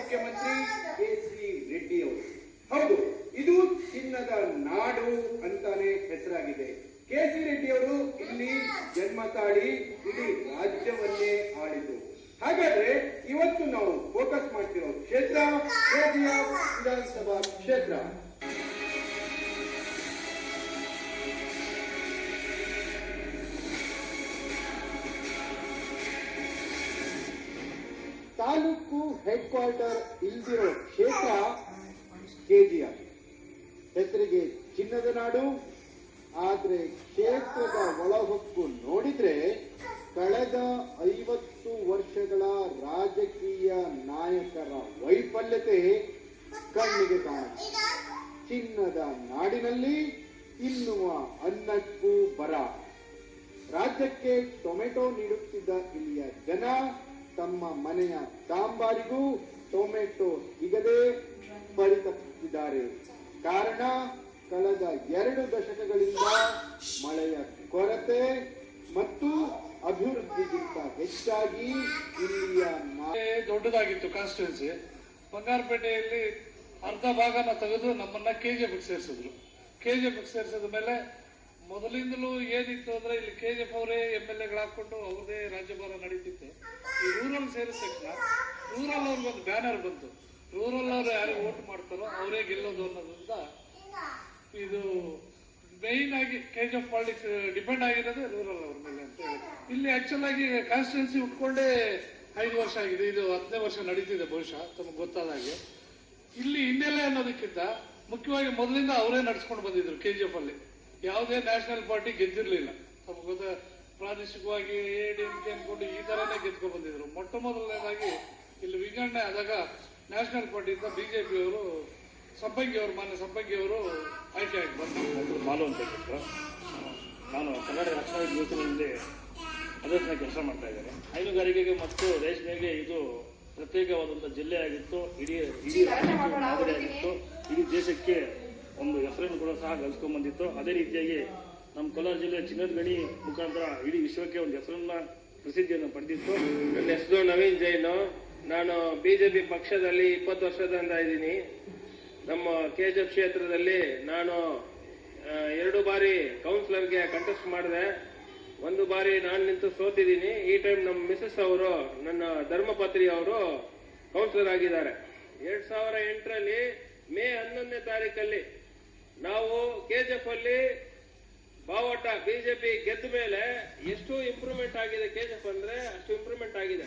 ಮುಖ್ಯಮಂತ್ರಿ ಕೆ.ಸಿ. ರೆಡ್ಡಿ ಅವರು. ಹೌದು, ಇದು ಚಿನ್ನದ ನಾಡು ಅಂತಾನೆ ಹೆಸರಾಗಿದೆ. ಕೆ.ಸಿ. ರೆಡ್ಡಿ ಅವರು ಇಲ್ಲಿ ಜನ್ಮ ತಾಳಿ ಇಡೀ ರಾಜ್ಯವನ್ನೇ ಆಳಿದ್ರು. ಹಾಗಾದ್ರೆ ಇವತ್ತು ನಾವು ಫೋಕಸ್ ಮಾಡ್ತಿರೋ ಕ್ಷೇತ್ರ ಕೆಜಿಎಫ್ ವಿಧಾನಸಭಾ ಕ್ಷೇತ್ರ. ತಾಲೂಕು ಹೆಡ್ ಕ್ವಾರ್ಟರ್ ಇಲ್ದಿರೋ ಕ್ಷೇತ್ರ ಕೆಜಿಎಫ್. ಹೆಸರಿಗೆ ಚಿನ್ನದ ನಾಡು, ಆದ್ರೆ ಕ್ಷೇತ್ರದ ಒಳಹೊಕ್ಕು ನೋಡಿದ್ರೆ ಕಳೆದ 50 ವರ್ಷಗಳ ರಾಜಕೀಯ ನಾಯಕರ ವೈಫಲ್ಯತೆ ಕಣ್ಣಿಗೆ ಕಾಣುತ್ತೆ. ಚಿನ್ನದ ನಾಡಿನಲ್ಲಿ ತಿನ್ನುವ ಅನ್ನಕ್ಕೂ ಬರ. ರಾಜ್ಯಕ್ಕೆ ಟೊಮೆಟೊ ನೀಡುತ್ತಿದ್ದ ಇಲ್ಲಿಯ ಜನ ತಮ್ಮ ಮನೆಯ ಸಾಂಬಾರಿಗೂ ಟೊಮೆಟೊ ಸಿಗದೆ ಪರಿತಪಿಸಿದ್ದಾರೆ. ಕಾರಣ ಕಳೆದ 2 ದಶಕಗಳಿಂದ ಮಳೆಯ ಕೊರತೆ ಮತ್ತು ಅಭಿವೃದ್ಧಿಗಿಂತ ಹೆಚ್ಚಾಗಿ ಇಲ್ಲಿಯ ದೊಡ್ಡದಾಗಿತ್ತು ಕಾನ್ಸ್ಟಿಟ್ಯೂನ್ಸಿ. ಬಂಗಾರಪೇಟೆಯಲ್ಲಿ ಅರ್ಧ ಭಾಗನ ತೆಗೆದು ನಮ್ಮನ್ನ ಕೆಜಿಎಫ್ ಸೇರಿಸಿದ್ರು. ಕೆಜಿಎಫ್ ಸೇರಿಸಿದ ಮೇಲೆ ಮೊದಲಿಂದಲೂ ಏನಿತ್ತು ಅಂದ್ರೆ ಇಲ್ಲಿ ಕೆಜಿಎಫ್ ಅವರೇ MLA ಹಾಕೊಂಡು ಅವ್ರದೇ ರಾಜ್ಯಭಾರ ನಡೀತಿತ್ತು. ಈ ರೂರಲ್ ಸೇರಿದ ತಕ್ಷಣ ರೂರಲ್ ಅವ್ರಿಗೊಂದು ಬ್ಯಾನರ್ ಬಂತು, ರೂರಲ್ ಅವ್ರು ಯಾರಿಗೆ ವೋಟ್ ಮಾಡ್ತಾರೋ ಅವರೇ ಗೆಲ್ಲೋದು ಅನ್ನೋದ್ರಿಂದ ಇದು ಮೈನ್ ಆಗಿ ಕೆಜಿಎಫ್ ಪಾಲಿಟಿಕ್ಸ್ ಡಿಪೆಂಡ್ ಆಗಿರೋದೇ ರೂರಲ್ ಅವ್ರ ಮೇಲೆ ಅಂತ ಹೇಳಿ. ಇಲ್ಲಿ ಆಕ್ಚುಲ್ ಆಗಿ ಕಾನ್ಸ್ಟಿಟ್ಯೂನ್ಸಿ ಉಟ್ಕೊಂಡೇ 5 ವರ್ಷ ಆಗಿದೆ. ಇದು 10ನೇ ವರ್ಷ ನಡೀತಿದೆ ಬಹುಶಃ ತಮಗೆ ಗೊತ್ತಾದ ಹಾಗೆ. ಇಲ್ಲಿ ಹಿನ್ನೆಲೆ ಅನ್ನೋದಕ್ಕಿಂತ ಮುಖ್ಯವಾಗಿ ಮೊದಲಿಂದ ಅವರೇ ನಡ್ಸ್ಕೊಂಡು ಬಂದಿದ್ರು. ಕೆಜಿಎಫ್ ಅಲ್ಲಿ ಯಾವುದೇ ನ್ಯಾಷನಲ್ ಪಾರ್ಟಿ ಗೆದ್ದಿರ್ಲಿಲ್ಲ. ತಮಗೆ ಗೊತ್ತ, ಪ್ರಾದೇಶಿಕವಾಗಿ ADMK ಅನ್ಕೊಂಡು ಈ ತರನೇ ಗೆದ್ಕೊಂಡು ಬಂದಿದ್ರು. ಮೊಟ್ಟ ಮೊದಲನೇದಾಗಿ ಇಲ್ಲಿ ವಿಂಗಡಣೆ ಆದಾಗ ನ್ಯಾಷನಲ್ ಪಾರ್ಟಿಯಿಂದ ಬಿಜೆಪಿ ಅವರು ಮಾನ್ಯ ಸಂಪಂಗಿ ಅವರು ಆಯ್ಕೆ ಆಗಿ ಬಂದರು. ಮಾಲು ಅಂತ ಹೇಳ್ಬಿಟ್ಟು ನಾನು ಕನ್ನಡ ರಕ್ಷಣಾ ಯೋಜನೆಯಲ್ಲಿ ಅದನ್ನ ಕೆಲಸ ಮಾಡ್ತಾ ಇದ್ದೇನೆ. ಹೈನುಗಾರಿಕೆಗೆ ಮತ್ತು ರೇಷ್ಮೆಗೆ ಇದು ಪ್ರತ್ಯೇಕವಾದಂತಹ ಜಿಲ್ಲೆ ಆಗಿತ್ತು. ಇಡೀ ರಾಜ್ಯಕ್ಕೆ ಮಾದರಿ ಆಗಿತ್ತು. ಇಡೀ ದೇಶಕ್ಕೆ ಒಂದು ಹೆಸರನ್ನು ಕೂಡ ಸಹ ಗಳಿಸ್ಕೊಂಡ್ ಬಂದಿತ್ತು. ಅದೇ ರೀತಿಯಾಗಿ ನಮ್ಮ ಕೋಲಾರ ಜಿಲ್ಲೆ ಚಿನ್ನದ ಗಣಿ ಮುಖಾಂತರ ಇಡೀ ವಿಶ್ವಕ್ಕೆ ಒಂದು ಹೆಸರನ್ನ ಪ್ರಸಿದ್ಧಿಯನ್ನು ಪಡೆದಿತ್ತು. ನನ್ನ ಹೆಸರು ನವೀನ್ ಜೈನ್. ನಾನು ಬಿಜೆಪಿ ಪಕ್ಷದಲ್ಲಿ 20 ವರ್ಷದಿಂದ ಇದ್ದೀನಿ. ನಮ್ಮ ಕೆಜಿಎಫ್ ಕ್ಷೇತ್ರದಲ್ಲಿ ನಾನು 2 ಬಾರಿ ಕೌನ್ಸಿಲರ್ಗೆ ಕಂಟೆಸ್ಟ್ ಮಾಡಿದೆ. 1 ಬಾರಿ ನಾನು ನಿಂತು ಸೋತಿದ್ದೀನಿ. ಈ ಟೈಮ್ ನಮ್ಮ ಮಿಸಸ್ ಅವರು, ನನ್ನ ಧರ್ಮಪತ್ನಿ ಅವರು ಕೌನ್ಸಿಲರ್ ಆಗಿದ್ದಾರೆ. 2008ರಲ್ಲಿ ಮೇ 11ನೇ ತಾರೀಕಲ್ಲಿ ನಾವು ಕೆಜಿಎಫ್ ಅಲ್ಲಿ ಬಾವಟ ಬಿಜೆಪಿ ಗೆದ್ದ ಮೇಲೆ ಎಷ್ಟು ಇಂಪ್ರೂವ್ಮೆಂಟ್ ಆಗಿದೆ ಕೆಜಿಎಫ್ ಅಂದ್ರೆ ಅಷ್ಟು ಇಂಪ್ರೂವ್ಮೆಂಟ್ ಆಗಿದೆ.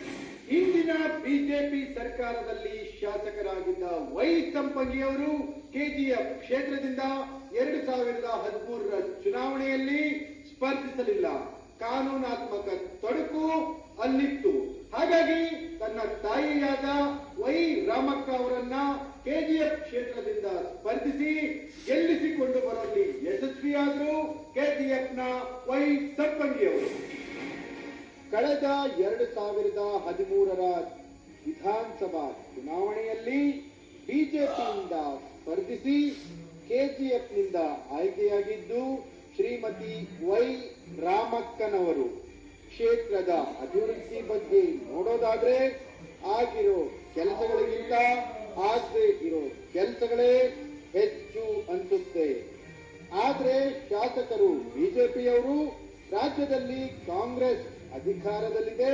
ಹಿಂದಿನ ಬಿಜೆಪಿ ಸರ್ಕಾರದಲ್ಲಿ ಶಾಸಕರಾಗಿದ್ದ ವೈ ಸಂಪಂಗಿಯವರು ಕೆಜಿಎಫ್ ಕ್ಷೇತ್ರದಿಂದ 2013ರ ಚುನಾವಣೆಯಲ್ಲಿ ಸ್ಪರ್ಧಿಸಲಿಲ್ಲ. ಕಾನೂನಾತ್ಮಕ ತೊಡಕು ಅಲ್ಲಿತ್ತು. ಹಾಗಾಗಿ ತನ್ನ ತಾಯಿಯಾದ ವೈ ರಾಮಕ್ಕ ಅವರನ್ನ ಕೆಜಿಎಫ್ ಕ್ಷೇತ್ರದಿಂದ ಸ್ಪರ್ಧಿಸಿ ಗೆಲ್ಲಿಸಿಕೊಂಡು ಬರುವಲ್ಲಿ ಯಶಸ್ವಿಯಾದರು ಕೆಜಿಎಫ್ನ ವೈ ಸಂಪಂಗಿಯವರು. ಕಳೆದ 2013ರ ವಿಧಾನಸಭಾ ಚುನಾವಣೆಯಲ್ಲಿ ಬಿಜೆಪಿಯಿಂದ ಸ್ಪರ್ಧಿಸಿ ಕೆಜಿಎಫ್ನಿಂದ ಆಯ್ಕೆಯಾಗಿದ್ದು ಶ್ರೀಮತಿ ವೈ ರಾಮಕ್ಕನವರು. ಕ್ಷೇತ್ರದ ಅಭಿವೃದ್ಧಿ ಬಗ್ಗೆ ನೋಡೋದಾದ್ರೆ ಆಗಿರೋ ಕೆಲಸಗಳಿಗಿಂತ ಆಗದೆ ಇರೋ ಕೆಲಸಗಳೇ ಹೆಚ್ಚು ಅನ್ಸುತ್ತೆ. ಆದ್ರೆ ಶಾಸಕರು ಬಿಜೆಪಿಯವರು, ರಾಜ್ಯದಲ್ಲಿ ಕಾಂಗ್ರೆಸ್ ಅಧಿಕಾರದಲ್ಲಿದೆ,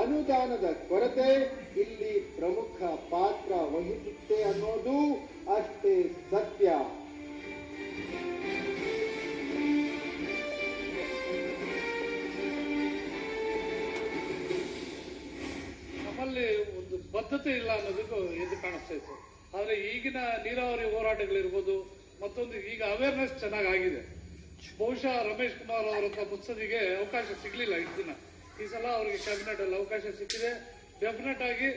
ಅನುದಾನದ ಕೊರತೆ ಇಲ್ಲಿ ಪ್ರಮುಖ ಪಾತ್ರ ವಹಿಸುತ್ತೆ ಅನ್ನೋದು ಅಷ್ಟೇ ಸತ್ಯ. ನಮ್ಮಲ್ಲಿ ಒಂದು ಬದ್ಧತೆ ಇಲ್ಲ ಅನ್ನೋದಕ್ಕೂ ಎದ್ದು ಕಾಣಿಸ್ತಾ ಇತ್ತು. ಆದ್ರೆ ಈಗಿನ ನೀರಾವರಿ ಹೋರಾಟಗಳಿರ್ಬೋದು, ಮತ್ತೊಂದು ಈಗ ಅವೇರ್ನೆಸ್ ಚೆನ್ನಾಗಿದೆ. ಬಹುಶಃ ರಮೇಶ್ ಕುಮಾರ್ ಅವರಂತ ಮುತ್ಸದಿಗೆ ಅವಕಾಶ ಸಿಗ್ಲಿಲ್ಲ ಇಷ್ಟು ದಿನ. ಈ ಸಲ ಅವರಿಗೆ ಕ್ಯಾಬಿನೆಟ್ ಅಲ್ಲಿ ಅವಕಾಶ ಸಿಕ್ಕಿದೆ. ಡೆಫಿನೆಟ್ ಆಗಿ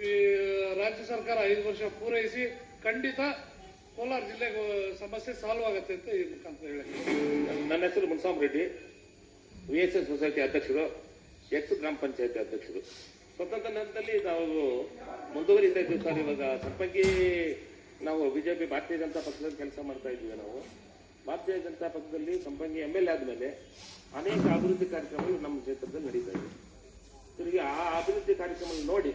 ಈ ರಾಜ್ಯ ಸರ್ಕಾರ 5 ವರ್ಷ ಪೂರೈಸಿ ಖಂಡಿತ ಕೋಲಾರ ಜಿಲ್ಲೆಗೆ ಸಮಸ್ಯೆ ಸಾಲ್ವ್ ಆಗುತ್ತೆ ಅಂತ ಈ ಮುಖಾಂತರ ಹೇಳಕ್ಕೆ. ನನ್ನ ಹೆಸರು ಮುನ್ಸಾಮ್ ರೆಡ್ಡಿ, VSS ಸೊಸೈಟಿ ಅಧ್ಯಕ್ಷರು, ಎಕ್ಸ್ ಗ್ರಾಮ ಪಂಚಾಯತಿ ಅಧ್ಯಕ್ಷರು. ಸ್ವತಂತ್ರ ನಂತರದಲ್ಲಿ ನಾವು ಮುಂದುವರಿತಾ ಇದ್ದೀವಿ ಸರ್. ಇವಾಗ ಸಂಪಂಗಿ ನಾವು ಬಿಜೆಪಿ ಭಾರತೀಯ ಜನತಾ ಪಕ್ಷದಲ್ಲಿ ಕೆಲಸ ಮಾಡ್ತಾ ಇದ್ದೀವಿ. ನಾವು ಭಾರತೀಯ ಜನತಾ ಪಕ್ಷದಲ್ಲಿ ಸಂಪಂಗಿ MLA ಆದ್ಮೇಲೆ ಅನೇಕ ಅಭಿವೃದ್ಧಿ ಕಾರ್ಯಕ್ರಮಗಳು ನಮ್ಮ ಕ್ಷೇತ್ರದಲ್ಲಿ ನಡೀತಾ ಇದೆ. ತಿರುಗಿ ಆ ಅಭಿವೃದ್ಧಿ ಕಾರ್ಯಕ್ರಮ ನೋಡಿ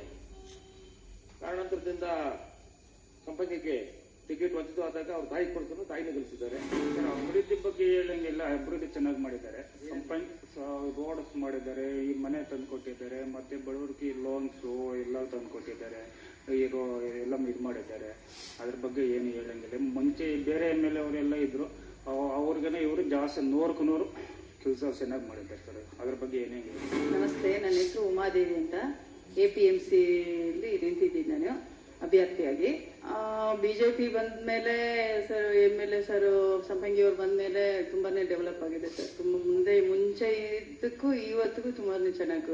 ಕಾರಣ ಕಾರಣಾಂತರದಿಂದ ಸಂಪರ್ಕಕ್ಕೆ ಟಿಕೆಟ್ ವಂಚಿತವಾದಾಗ ಅವ್ರ ತಾಯಿ ಕೊಡ್ತಾರೆ, ತಾಯಿನ ಗೆಲ್ಲಿಸಿದ್ದಾರೆ. ಅಭಿವೃದ್ಧಿ ಬಗ್ಗೆ ಹೇಳಂಗಿಲ್ಲ, ಅಭಿವೃದ್ಧಿ ಚೆನ್ನಾಗಿ ಮಾಡಿದ್ದಾರೆ. ರೋಡ್ಸ್ ಮಾಡಿದ್ದಾರೆ, ಈ ಮನೆ ತಂದು ಕೊಟ್ಟಿದ್ದಾರೆ, ಮತ್ತೆ ಬಡವರಿಗೆ ಲೋನ್ಸು ಎಲ್ಲ ತಂದು ಕೊಟ್ಟಿದ್ದಾರೆ, ಎಲ್ಲ ಇದು ಮಾಡಿದ್ದಾರೆ. ಅದ್ರ ಬಗ್ಗೆ ಏನು ಹೇಳಂಗಿಲ್ಲ. ಮುಂಚೆ ಬೇರೆ MLA ಅವರೆಲ್ಲ ಇದ್ರು, ಅವ್ರಿಗೇನೆ ಇವರು ಜಾಸ್ತಿ 100ಕ್ಕೆ 100 ಕೆಲಸ ಚೆನ್ನಾಗಿ ಮಾಡಿದ್ದಾರೆ ಸರ್. ಅದ್ರ ಬಗ್ಗೆ ಏನೇ ನಮಸ್ತೆ, ನನ್ನ ಹೆಸರು ಉಮಾದೇವಿ ಅಂತ. APMCಲಿ ನಿಂತಿದ್ದೀನಿ ನಾನು ಅಭ್ಯರ್ಥಿಯಾಗಿ. ಬಿಜೆಪಿ ಬಂದ ಮೇಲೆ ಸರ್ MLA ಸರ್ ಸಂಪಂಗಿ ಅವ್ರು ಬಂದ ಮೇಲೆ ತುಂಬಾನೇ ಡೆವಲಪ್ ಆಗಿದೆ ಸರ್. ಮುಂಚೆ ಇದಕ್ಕೂ ಇವತ್ತಿಗೂ ತುಂಬಾನೇ ಚೆನ್ನಾಗಿ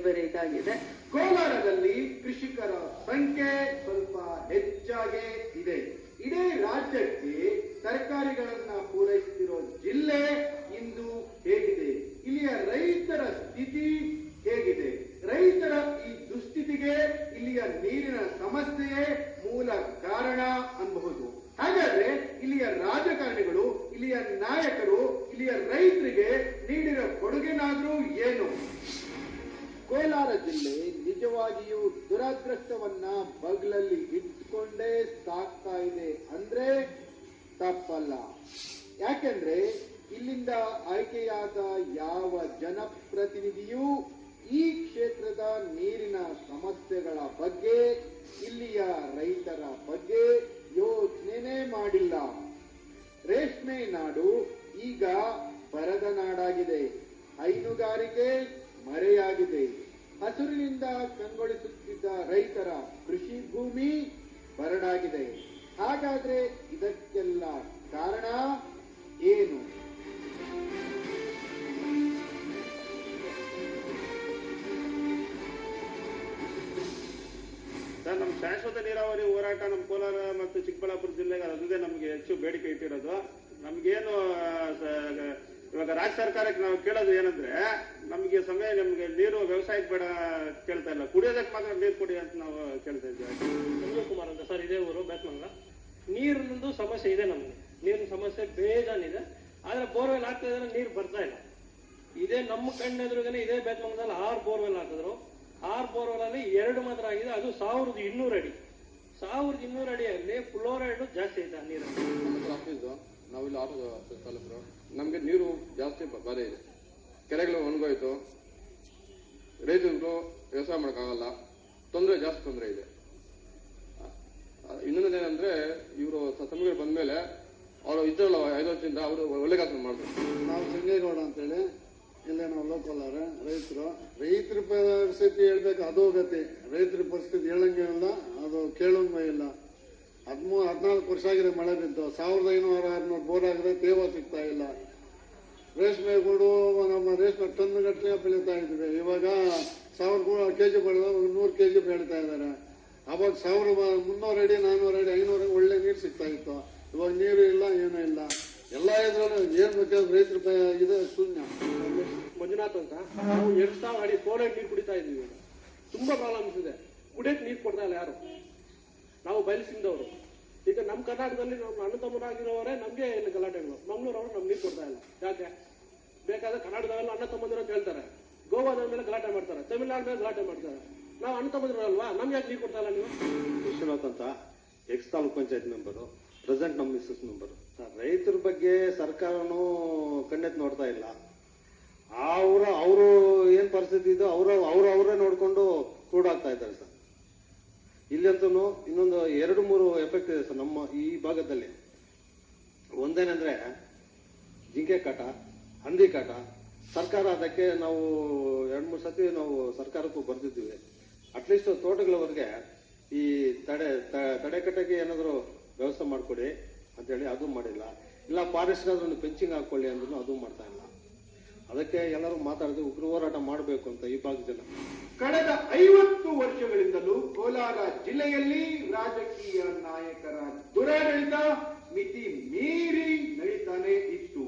ಬೇರೆ ಇದಾಗಿದೆ. ಕೋಲಾರದಲ್ಲಿ ಕೃಷಿಕರ ಸಂಖ್ಯೆ ಸ್ವಲ್ಪ ಹೆಚ್ಚಾಗೇ ಇದೆ. ಇಡೀ ರಾಜ್ಯಕ್ಕೆ ತರಕಾರಿಗಳನ್ನ ಪೂರೈಸುತ್ತಿರೋ ಜಿಲ್ಲೆ ಇಂದು ಹೇಗಿದೆ? ಇಲ್ಲಿಯ ರೈತರ ಸ್ಥಿತಿ ಹೇಗಿದೆ? ರೈತರ ಈ ದುಸ್ಥಿತಿಗೆ ಇಲ್ಲಿಯ ನೀರಿನ ಸಮಸ್ಯೆಯೇ ಮೂಲ ಕಾರಣ ಅನ್ನಬಹುದು. ಹಾಗಾದ್ರೆ ಇಲ್ಲಿಯ ರಾಜಕಾರಣಿಗಳು, ಇಲ್ಲಿಯ ನಾಯಕರು, ಇಲ್ಲಿಯ ರೈತರಿಗೆ ನೀಡಿರೋ ಕೊಡುಗೆನಾದ್ರೂ ಏನು? ಕೋಲಾರ ಜಿಲ್ಲೆ ನಿಜವಾಗಿಯೂ ದುರದೃಷ್ಟವನ್ನ ಬಗಲಲ್ಲಿ ಇಟ್ಕೊಂಡೇ ಸಾಕ್ತಾ ಇದೆ ಅಂದ್ರೆ ತಪ್ಪಲ್ಲ. ಯಾಕೆಂದ್ರೆ ಇಲ್ಲಿಂದ ಆಯ್ಕೆಯಾದ ಯಾವ ಜನಪ್ರತಿನಿಧಿಯೂ ಈ ಕ್ಷೇತ್ರದ ನೀರಿನ ಸಮಸ್ಯೆಗಳ ಬಗ್ಗೆ, ಇಲ್ಲಿಯ ರೈತರ ಬಗ್ಗೆ ಯೋಚನೆ ಮಾಡಿಲ್ಲ. ರೇಷ್ಮೆ ನಾಡು ಈಗ ಬರದ ನಾಡಾಗಿದೆ. ಹೈನುಗಾರಿಕೆ ಮರೆಯಾಗಿದೆ. ಹಸುರಿನಿಂದ ಕಂಗೊಳಿಸುತ್ತಿದ್ದ ರೈತರ ಕೃಷಿ ಭೂಮಿ ಬರಡಾಗಿದೆ. ಹಾಗಾದ್ರೆ ಇದಕ್ಕೆಲ್ಲ ಕಾರಣ ಏನು? ಸರ್, ನಮ್ಮ ಶಾಶ್ವತ ನೀರಾವರಿ ಹೋರಾಟ ನಮ್ಮ ಕೋಲಾರ ಮತ್ತು ಚಿಕ್ಕಬಳ್ಳಾಪುರ ಜಿಲ್ಲೆಗೆ ಅದೇ ನಮಗೆ ಹೆಚ್ಚು ಬೇಡಿಕೆ ಇಟ್ಟಿರೋದು. ನಮ್ಗೇನು ಇವಾಗ ರಾಜ್ಯ ಸರ್ಕಾರಕ್ಕೆ ನಾವು ಕೇಳೋದು ಏನಂದ್ರೆ, ನಮಗೆ ನೀರು ವ್ಯವಸಾಯಕ್ಕೆ ಬೇಡ ಕೇಳ್ತಾ ಇಲ್ಲ, ಕುಡಿಯೋದಕ್ಕೆ ಮಾತ್ರ ನೀರು ಕೊಡಿ ಅಂತ ನಾವು ಕೇಳ್ತಾ ಇದ್ದೇವೆ. ಸಂಜೀವ್ ಕುಮಾರ್ ಅಂತ ಸರ್, ಇದೇ ಊರು ಬೇತ್ಮಂಗ. ನೀರಿನದು ಸಮಸ್ಯೆ ಇದೆ ನಮ್ಗೆ, ನೀರಿನ ಸಮಸ್ಯೆ ಬೇಜಾನಿದೆ. ಆದ್ರೆ ಬೋರ್ವೆಲ್ ಆಗ್ತಾ ಇದ್ರೆ ನೀರು ಬರ್ತಾ ಇಲ್ಲ. ಇದೇ ನಮ್ಮ ಕಣ್ಣೆದುರುಗನೆ ಇದೇ ಬೇತ್ಮಂಗದಲ್ಲಿ 6 ಬೋರ್ವೆಲ್ ಹಾಕಿದ್ರು. 6 ಬೋರ್ವೆಲ್ ಅಲ್ಲಿ 2 ಮಾತ್ರ ಆಗಿದೆ, ಅದು 1200 ಅಡಿ. 1200 ಅಡಿಯಲ್ಲಿ ಫ್ಲೋರೈಡ್ ಜಾಸ್ತಿ ಇದೆ ನೀರು. ನಾವಿಲ್ಲಿ ಆಟೋ ಚಾಲಕರು, ನಮ್ಗೆ ನೀರು ಜಾಸ್ತಿ ಬಾಧೆ ಇದೆ. ಕೆರೆಗಳು ಒಣಗೋಯ್ತು, ರೈತರು ವ್ಯವಸಾಯ ಮಾಡೋಕ್ಕಾಗಲ್ಲ, ಜಾಸ್ತಿ ತೊಂದರೆ ಇದೆ. ಇನ್ನೊಂದೇನಂದ್ರೆ, ಇವರು ತಮಿಳು ಬಂದ್ಮೇಲೆ ಅವರು ಇದ್ರಲ್ಲ 5 ವರ್ಷದಿಂದ ಅವರು ಒಳ್ಳೆ ಕೆಲಸ ಮಾಡಿದ್ರು. ನಾವು ಸಂಗೇಗೌಡ ಅಂತೇಳಿ ಇಲ್ಲೇ ನಾವು ಲೋಕಲ್ಲಾರ ರೈತರ ಪರಿಸ್ಥಿತಿ ಹೇಳ್ಬೇಕು, ಅದೋ ಗತಿ. ರೈತರ ಪರಿಸ್ಥಿತಿ ಹೇಳಂಗೆ ಇಲ್ಲ, ಅದು ಕೇಳಂಗೂ ಇಲ್ಲ. 14 ವರ್ಷ ಆಗಿದೆ ಮಳೆ ಬಿದ್ದು. 1500-600 ಬೋರ್ ಆಗಿದೆ, ತೇವ ಸಿಗ್ತಾ ಇಲ್ಲ. ರೇಷ್ಮೆ ಗೂಡು ನಮ್ಮ ರೇಷ್ಮೆ ಟನ್ ಗಟ್ಟಲೆ ಬೆಳೀತಾ ಇದ್ವಿ. ಇವಾಗ 1000 ಕೆಜಿ ಬೆಳೆದ 100 ಕೆಜಿ ಬೆಳೀತಾ ಇದ್ದಾರೆ. ಅವಾಗ 1300 ಅಡಿ 400 ಅಡಿ 500 ಒಳ್ಳೆ ನೀರು ಸಿಗ್ತಾ ಇತ್ತು. ಇವಾಗ ನೀರು ಇಲ್ಲ, ಏನೂ ಇಲ್ಲ. ಎಲ್ಲ ಇದ್ರಲ್ಲೂ ಏನ್ ಬೇಕಾದ್ರೆ ರೈತರ ಇದೆ ಶೂನ್ಯ. ಮಂಜುನಾಥ್ ಅಂತ, ನಾವು 2000 ಅಡಿ ಫ್ಲೋರೈಡ್ ನೀರು ಕುಡಿತಾ ಇದೀವಿ. ತುಂಬಾ ಪ್ರಾಬ್ಲಮ್ಸ್ ಇದೆ. ಕುಡಿಯಕ್ಕೆ ನೀರು ಕೊಡ್ತಾ ಇಲ್ಲ ಯಾರು. ನಾವು ಬಯಲಿಸಿದವರು. ಈಗ ನಮ್ಮ ಕರ್ನಾಟಕದಲ್ಲಿ ನಮ್ಮ ಅಣ್ಣ ತಮ್ಮರಾಗಿರೋವರೇ ನಮ್ಗೆ ಏನು ಗಲಾಟೆಗಳು. ಮಂಗಳೂರವರು ನಮ್ಗೆ ನೀರು ಕೊಡ್ತಾ ಇಲ್ಲ. ಯಾಕೆ? ಬೇಕಾದ್ರೆ ಕರ್ನಾಟಕದಲ್ಲಿ ಅಣ್ಣ ತಮ್ಮಂದಿರ ಅಂತ ಹೇಳ್ತಾರೆ, ಗೋವಾದ ಮೇಲೆ ಗಲಾಟೆ ಮಾಡ್ತಾರೆ, ತಮಿಳುನಾಡು ಮೇಲೆ ಗಲಾಟೆ ಮಾಡ್ತಾರೆ. ನಾವು ಅಣ್ಣ ತಮ್ಮಂದಿರಲ್ವಾ, ನಮ್ಗೆ ಯಾಕೆ ನೀರು ಕೊಡ್ತಾ ಇಲ್ಲ ನೀವು? ವಿಶ್ವನಾಥ್ ಅಂತ, X taluk panchayat member, present ನಮ್ಮ ಮಿಸ್ಸಸ್ ಮೆಂಬರು. ರೈತರ ಬಗ್ಗೆ ಸರ್ಕಾರನೂ ಕಣ್ಣೆತ್ ನೋಡ್ತಾ ಇಲ್ಲ. ಅವರು ಏನ್ ಪರಿಸ್ಥಿತಿ ಇದೋ ಅವರೇ ನೋಡ್ಕೊಂಡು ಕೂಡಾಗ್ತಾ ಇದ್ದಾರೆ ಸರ್. ಇಲ್ಲಂತೂ ಇನ್ನೊಂದು 2-3 ಎಫೆಕ್ಟ್ ಇದೆ ಸರ್ ನಮ್ಮ ಈ ಭಾಗದಲ್ಲಿ. ಒಂದೇನಂದ್ರೆ ಜಿಂಕೆ ಕಾಟ, ಹಂದಿ ಕಾಟ. ಸರ್ಕಾರ ಅದಕ್ಕೆ ನಾವು 2-3 ಸತಿ ನಾವು ಸರ್ಕಾರಕ್ಕೂ ಬರ್ದಿದ್ದೀವಿ. ಅಟ್ಲೀಸ್ಟ್ ತೋಟಗಳವರೆಗೆ ಈ ತಡೆಕಟ್ಟೆಗೆ ಏನಾದ್ರು ವ್ಯವಸ್ಥೆ ಮಾಡ್ಕೊಡಿ ಅಂತೇಳಿ ಅದು ಮಾಡಿಲ್ಲ. ಇಲ್ಲ ಫಾರೆಸ್ಟ್ಗಾದ್ರೂ ಪೆಂಚಿಂಗ್ ಹಾಕೊಳ್ಳಿ ಅಂದ್ರೂ ಅದು ಮಾಡ್ತಾ ಇಲ್ಲ. ಅದಕ್ಕೆ ಎಲ್ಲರೂ ಮಾತಾಡಿದ್ರೆ ಉಗ್ರ ಹೋರಾಟ ಮಾಡಬೇಕು ಅಂತ ಈ ಭಾಗದ ಜನ. ಕಳೆದ 50 ವರ್ಷಗಳಿಂದಲೂ ಕೋಲಾರ ಜಿಲ್ಲೆಯಲ್ಲಿ ರಾಜಕೀಯ ನಾಯಕರ ದುರಾಡಳಿತ ಮಿತಿ ಮೀರಿ ನಡೀತಾನೆ ಇತ್ತು.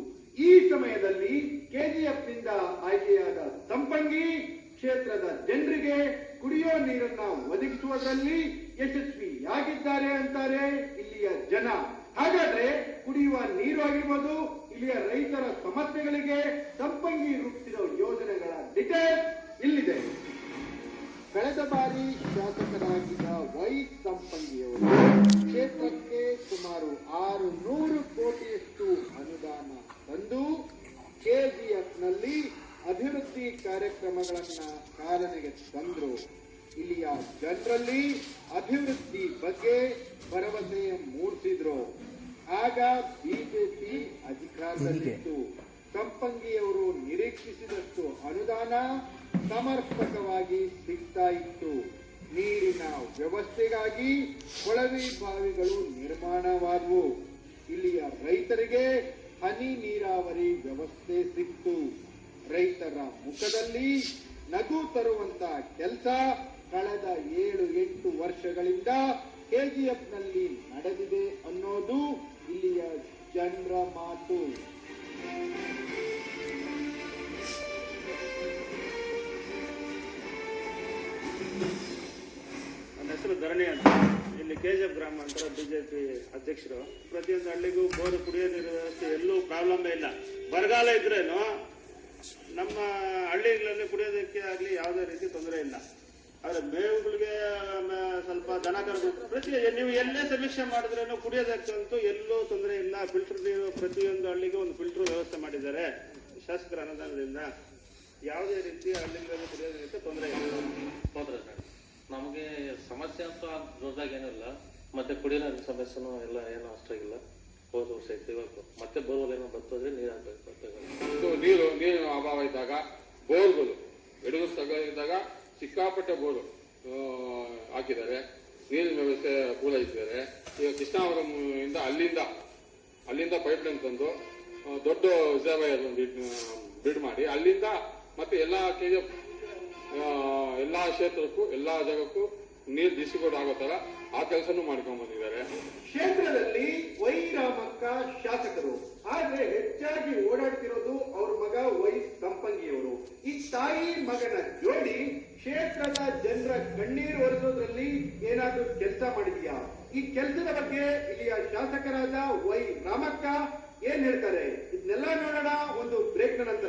ಈ ಸಮಯದಲ್ಲಿ ಕೆಜಿಎಫ್ನಿಂದ ಆಯ್ಕೆಯಾದ ಸಂಪಂಗಿ ಕ್ಷೇತ್ರದ ಜನರಿಗೆ ಕುಡಿಯೋ ನೀರನ್ನ ಒದಗಿಸುವುದರಲ್ಲಿ ಯಶಸ್ವಿಯಾಗಿದ್ದಾರೆ ಅಂತಾರೆ ಇಲ್ಲಿಯ ಜನ. ಹಾಗಾದ್ರೆ ಕುಡಿಯುವ ನೀರು ಆಗಿರ್ಬೋದು, ಇಲ್ಲಿಯ ರೈತರ ಸಮಸ್ಯೆಗಳಿಗೆ ಸಂಪಂಗಿ ರೂಪಿಸಿರೋ ಯೋಜನೆಗಳ ಡಿಟೇಲ್ಸ್ ಇಲ್ಲಿದೆ. ಕಳೆದ ಬಾರಿ ಶಾಸಕರಾಗಿ ತಂದ್ರು. ಇಲ್ಲಿಯ ಜನರಲ್ಲಿ ಅಭಿವೃದ್ಧಿ ಬಗ್ಗೆ ಭರವಸೆ ಮೂಡಿಸಿದ್ರು. ಆಗ ಬಿಜೆಪಿ ಅಧಿಕಾರದಲ್ಲಿತ್ತು. ಸಂಪಂಗಿಯವರು ನಿರೀಕ್ಷಿಸಿದಷ್ಟು ಅನುದಾನ ಸಮರ್ಪಕವಾಗಿ ಸಿಗ್ತಾ ಇತ್ತು. ನೀರಿನ ವ್ಯವಸ್ಥೆಗಾಗಿ ಕೊಳವೆ ಬಾವಿಗಳು ನಿರ್ಮಾಣವಾದವು. ಇಲ್ಲಿಯ ರೈತರಿಗೆ ಹನಿ ನೀರಾವರಿ ವ್ಯವಸ್ಥೆ ಸಿಕ್ತು. ರೈತರ ಮುಖದಲ್ಲಿ ನಗು ತರುವಂತ ಕೆಲಸ ಕಳೆದ 7-8 ವರ್ಷಗಳಿಂದ ಕೆಜಿಎಫ್ನಲ್ಲಿ ನಡೆದಿದೆ ಅನ್ನೋದು ಇಲ್ಲಿಯ ಜನರ ಮಾತು. ನನ್ನ ಹೆಸರು ಧರಣಿ ಅಂತ. ಇಲ್ಲಿ ಕೆಜಿಎಫ್ ಗ್ರಾಮಾಂತರ ಬಿಜೆಪಿ ಅಧ್ಯಕ್ಷರು. ಪ್ರತಿಯೊಂದು ಹಳ್ಳಿಗೂ ಬೋರು, ಕುಡಿಯೋ ನೀರು ವ್ಯವಸ್ಥೆ ಎಲ್ಲೂ ಪ್ರಾಬ್ಲಮ್ ಇಲ್ಲ. ಬರಗಾಲ ಇದ್ರೇನು ನಮ್ಮ ಹಳ್ಳಿಗಳಲ್ಲಿ ಕುಡಿಯೋದಕ್ಕೆ ಆಗಲಿ ಯಾವುದೇ ರೀತಿ ತೊಂದರೆ ಇಲ್ಲ. ಆದ್ರೆ ಮೇವುಗಳಿಗೆ ಸ್ವಲ್ಪ ದನ ಕರು ಪ್ರತಿ ನೀವು ಎಲ್ಲೇ ಸಮೀಕ್ಷೆ ಮಾಡಿದ್ರೇನು ಕುಡಿಯೋದಕ್ಕಂತೂ ಎಲ್ಲೂ ತೊಂದರೆ ಇಲ್ಲ. ಫಿಲ್ಟರ್ ನೀರು ಪ್ರತಿಯೊಂದು ಹಳ್ಳಿಗೂ ಒಂದು ಫಿಲ್ಟರ್ ವ್ಯವಸ್ಥೆ ಮಾಡಿದ್ದಾರೆ ಶಾಸಕರ ಅನುದಾನದಿಂದ. ಯಾವುದೇ ರೀತಿ ಹಳ್ಳಿಗಳಲ್ಲಿ ಕುಡಿಯೋದಕ್ಕೆ ತೊಂದರೆ ಇಲ್ಲ. ಹೌದ್ರಿ ಸರ್, ನಮಗೆ ಸಮಸ್ಯೆ ಅಂತೂ ದೊಡ್ಡದಾಗೇನಿಲ್ಲ. ಮತ್ತೆ ಕುಡಿಯೋ ನೀರಿನ ಸಮಸ್ಯೆನೂ ಎಲ್ಲ ಏನೋ ಅಷ್ಟಾಗಿಲ್ಲ. ಹೋದ ವರ್ಷ ಇತ್ತು, ಇವಾಗ ಮತ್ತೆ ಬೋರ್ವೆಲ್ ಏನೋ ಬರ್ತದ್ರೆ ನೀರು ಹಾಕ್ಬೇಕು. ನೀರಿನ ಅಭಾವ ಇದ್ದಾಗ ಬೋರ್ಗಳು ಎಡಗು ಇದ್ದಾಗ ಸಿಕ್ಕಾಪಟ್ಟೆ ಬೋರು ಹಾಕಿದ್ದಾರೆ. ನೀರಿನ ವ್ಯವಸ್ಥೆ ಪೂರೈಸಿದ್ದಾರೆ. ಈಗ ಕೃಷ್ಣಾವರಂ ಇಂದ ಅಲ್ಲಿಂದ ಪೈಪ್ ಲೈನ್ ತಂದು ದೊಡ್ಡ ರಿಸರ್ವಾಯರ್ ಬಿಡ್ ಮಾಡಿ ಅಲ್ಲಿಂದ ಮತ್ತೆ ಎಲ್ಲಾ ಕೆಜಿಎಫ್ ಎಲ್ಲಾ ಕ್ಷೇತ್ರಕ್ಕೂ ಎಲ್ಲಾ ಜಾಗಕ್ಕೂ ನೀರು ಡಿಸ್ಟ್ರಿಬ್ಯೂಟ್ ಆಗೋ ತರ ಆ ಕೆಲಸನೂ ಮಾಡ್ಕೊಂಡ್ ಬಂದಿದ್ದಾರೆ. ಕ್ಷೇತ್ರದಲ್ಲಿ ವೈ ರಾಮಕ್ಕ ಶಾಸಕರು, ಆದ್ರೆ ಹೆಚ್ಚಾಗಿ ಓಡಾಡ್ತಿರೋದು ಅವ್ರ ಮಗ ವೈ ಸಂಪಂಗಿಯವರು. ಈ ತಾಯಿ ಮಗನ ಜೋಡಿ ಕ್ಷೇತ್ರದ ಜನರ ಕಣ್ಣೀರು ಒರೆಸೋದ್ರಲ್ಲಿ ಏನಾದ್ರೂ ಕೆಲಸ ಮಾಡಿದ್ಯಾ? ಈ ಕೆಲಸದ ಬಗ್ಗೆ ಇಲ್ಲಿಯ ಶಾಸಕರಾದ ವೈ ರಾಮಕ್ಕ ಏನ್ ಹೇಳ್ತಾರೆ ಇದನ್ನೆಲ್ಲ ನೋಡೋಣ ಒಂದು ಬ್ರೇಕ್ ನಂತರ.